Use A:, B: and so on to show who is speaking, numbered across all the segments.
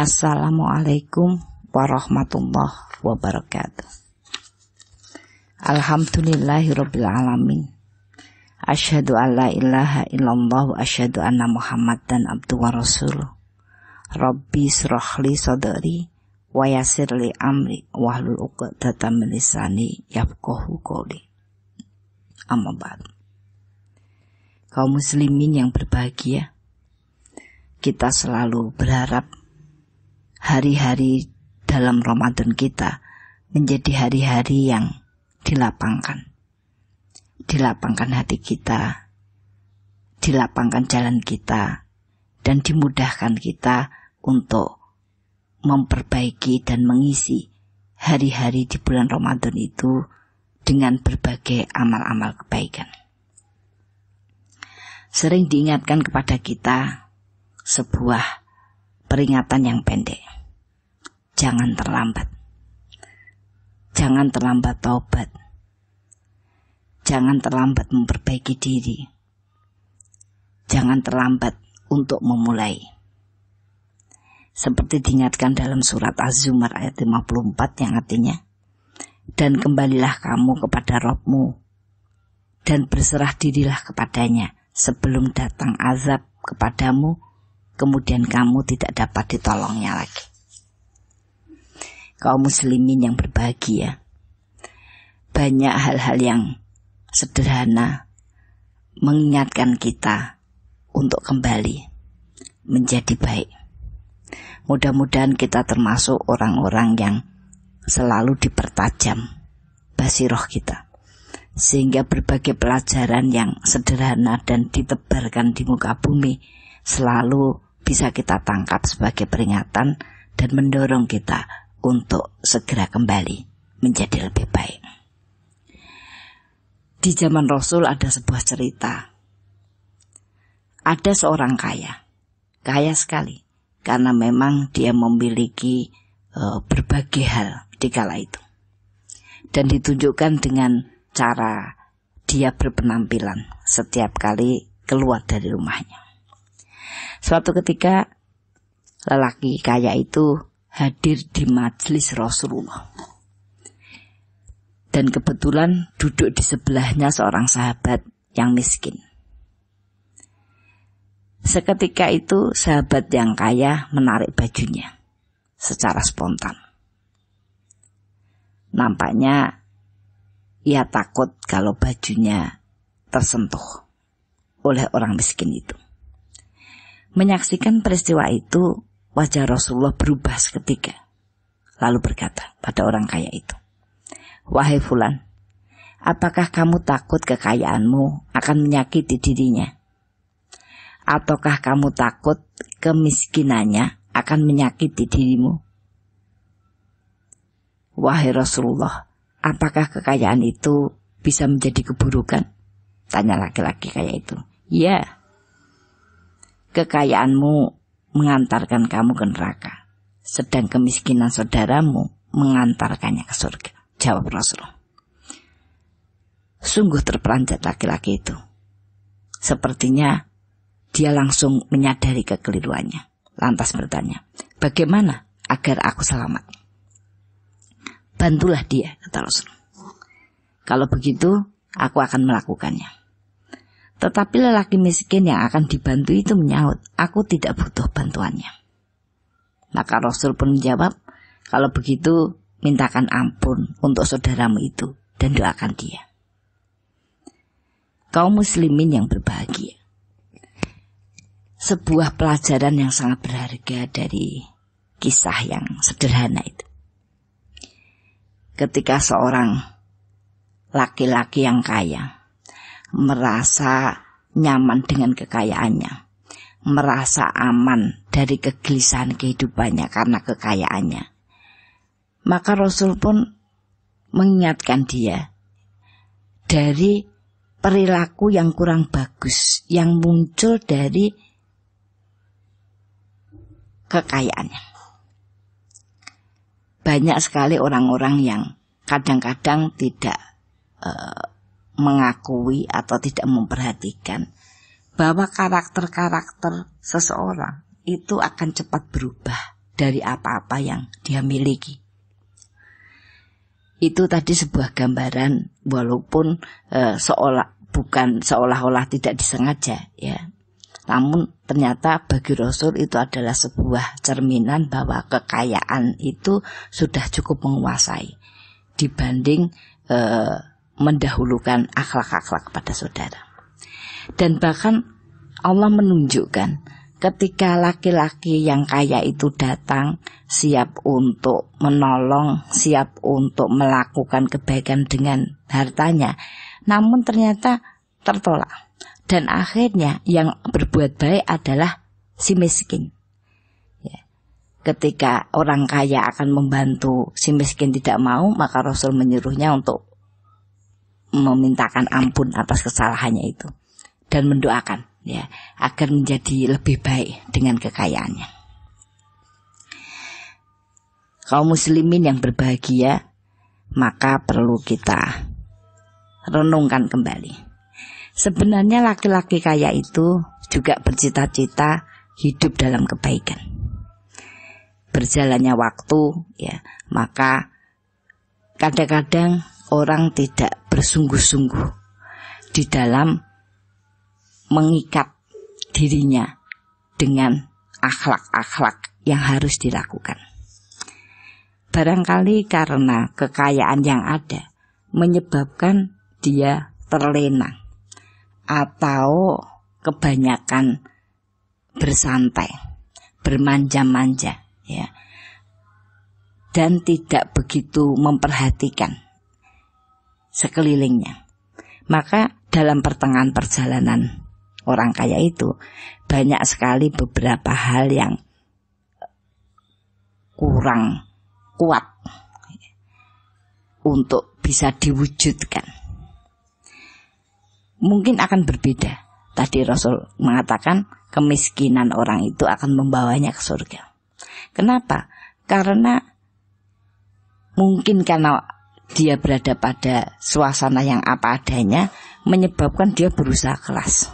A: Assalamualaikum warahmatullahi wabarakatuh. Alhamdulillahirabbil alamin. Asyhadu an la ilaha illallah wa asyhadu anna Muhammadan abduhu wa rasuluh. Rabbi shrahli sadri wa yassirli amri wahlul 'uqdatam min lisani yafqahu qouli. Amma ba'd. Kaum muslimin yang berbahagia, kita selalu berharap hari-hari dalam Ramadan kita menjadi hari-hari yang dilapangkan hati kita, dilapangkan jalan kita, dan dimudahkan kita untuk memperbaiki dan mengisi hari-hari di bulan Ramadan itu dengan berbagai amal-amal kebaikan. Sering diingatkan kepada kita sebuah peringatan yang pendek. Jangan terlambat. Jangan terlambat taubat. Jangan terlambat memperbaiki diri. Jangan terlambat untuk memulai. Seperti diingatkan dalam surat Az-Zumar ayat 54 yang artinya, dan kembalilah kamu kepada Rabb-mu dan berserah dirilah kepadanya sebelum datang azab kepadamu, kemudian kamu tidak dapat ditolongnya lagi. Kaum muslimin yang berbahagia, banyak hal-hal yang sederhana mengingatkan kita untuk kembali menjadi baik. Mudah-mudahan kita termasuk orang-orang yang selalu dipertajam basiroh kita, sehingga berbagai pelajaran yang sederhana dan ditebarkan di muka bumi selalu bisa kita tangkap sebagai peringatan dan mendorong kita untuk segera kembali menjadi lebih baik. Di zaman Rasul ada sebuah cerita. Ada seorang kaya sekali, karena memang dia memiliki berbagai hal di kala itu. Dan ditunjukkan dengan cara dia berpenampilan setiap kali keluar dari rumahnya. Suatu ketika lelaki kaya itu hadir di majelis Rasulullah. Dan kebetulan duduk di sebelahnya seorang sahabat yang miskin. Seketika itu sahabat yang kaya menarik bajunya secara spontan. Nampaknya ia takut kalau bajunya tersentuh oleh orang miskin itu. Menyaksikan peristiwa itu, wajah Rasulullah berubah seketika. Lalu berkata pada orang kaya itu, "Wahai fulan, apakah kamu takut kekayaanmu akan menyakiti dirinya? Ataukah kamu takut kemiskinannya akan menyakiti dirimu?" "Wahai Rasulullah, apakah kekayaan itu bisa menjadi keburukan?" tanya laki-laki kaya itu. "Ya, kekayaanmu mengantarkan kamu ke neraka, sedang kemiskinan saudaramu mengantarkannya ke surga," jawab Rasulullah. Sungguh terperanjat laki-laki itu. Sepertinya dia langsung menyadari kekeliruannya. Lantas bertanya, "Bagaimana agar aku selamat?" "Bantulah dia," kata Rasulullah. "Kalau begitu aku akan melakukannya." Tetapi lelaki miskin yang akan dibantu itu menyaut, "Aku tidak butuh bantuannya." Maka Rasul pun menjawab, "Kalau begitu mintakan ampun untuk saudaramu itu dan doakan dia." Kaum muslimin yang berbahagia, sebuah pelajaran yang sangat berharga dari kisah yang sederhana itu. Ketika seorang laki-laki yang kaya merasa nyaman dengan kekayaannya, merasa aman dari kegelisahan kehidupannya karena kekayaannya, maka Rasul pun mengingatkan dia dari perilaku yang kurang bagus yang muncul dari kekayaannya. Banyak sekali orang-orang yang kadang-kadang tidak mengakui atau tidak memperhatikan bahwa karakter-karakter seseorang itu akan cepat berubah dari apa-apa yang dia miliki. Itu tadi sebuah gambaran, walaupun seolah-olah tidak disengaja ya. Namun ternyata bagi Rasul itu adalah sebuah cerminan bahwa kekayaan itu sudah cukup menguasai dibanding mendahulukan akhlak-akhlak pada saudara. Dan bahkan Allah menunjukkan ketika laki-laki yang kaya itu datang, siap untuk menolong, siap untuk melakukan kebaikan dengan hartanya, namun ternyata tertolak. Dan akhirnya yang berbuat baik adalah si miskin. Ya. Ketika orang kaya akan membantu, si miskin tidak mau, maka Rasul menyuruhnya untuk memintakan ampun atas kesalahannya itu dan mendoakan ya agar menjadi lebih baik dengan kekayaannya. Kaum muslimin yang berbahagia, maka perlu kita renungkan kembali. Sebenarnya laki-laki kaya itu juga bercita-cita hidup dalam kebaikan. Berjalannya waktu ya, maka kadang-kadang orang tidak bersungguh-sungguh di dalam mengikat dirinya dengan akhlak-akhlak yang harus dilakukan. Barangkali karena kekayaan yang ada menyebabkan dia terlena atau kebanyakan bersantai, bermanja-manja ya, dan tidak begitu memperhatikan sekelilingnya. Maka dalam pertengahan perjalanan orang kaya itu banyak sekali beberapa hal yang kurang kuat untuk bisa diwujudkan. Mungkin akan berbeda. Tadi Rasul mengatakan kemiskinan orang itu akan membawanya ke surga. Kenapa? Karena mungkin karena dia berada pada suasana yang apa adanya, menyebabkan dia berusaha keras,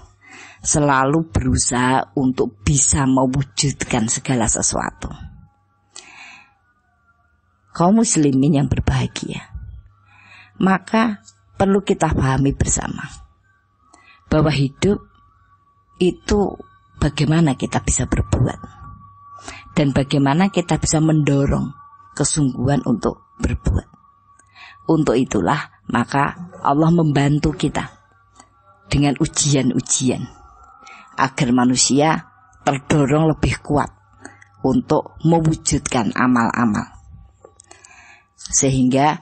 A: selalu berusaha untuk bisa mewujudkan segala sesuatu. Kaum muslimin yang berbahagia, maka perlu kita pahami bersama bahwa hidup itu bagaimana kita bisa berbuat dan bagaimana kita bisa mendorong kesungguhan untuk berbuat. Untuk itulah maka Allah membantu kita dengan ujian-ujian agar manusia terdorong lebih kuat untuk mewujudkan amal-amal. Sehingga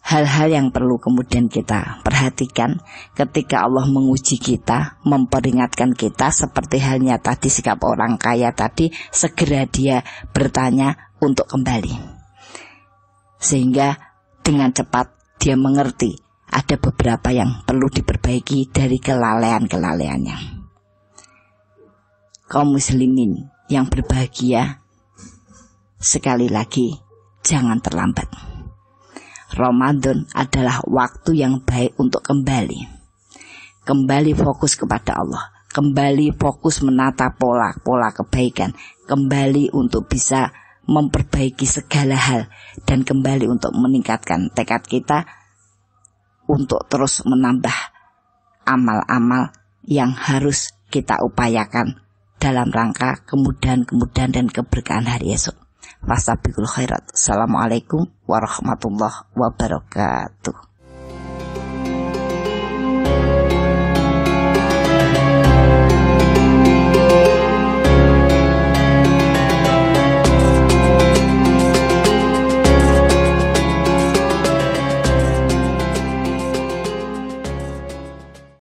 A: hal-hal yang perlu kemudian kita perhatikan ketika Allah menguji kita, memperingatkan kita, seperti halnya tadi sikap orang kaya tadi, segera dia bertanya untuk kembali. Sehingga dengan cepat dia mengerti ada beberapa yang perlu diperbaiki dari kelalaian-kelalaiannya. Kaum muslimin yang berbahagia, sekali lagi jangan terlambat. Ramadan adalah waktu yang baik untuk kembali fokus kepada Allah, kembali fokus menata pola kebaikan, kembali untuk bisa memperbaiki segala hal, dan kembali untuk meningkatkan tekad kita untuk terus menambah amal-amal yang harus kita upayakan dalam rangka kemudahan dan keberkahan hari esok. Wasabiqul khairat. Assalamualaikum warahmatullahi wabarakatuh.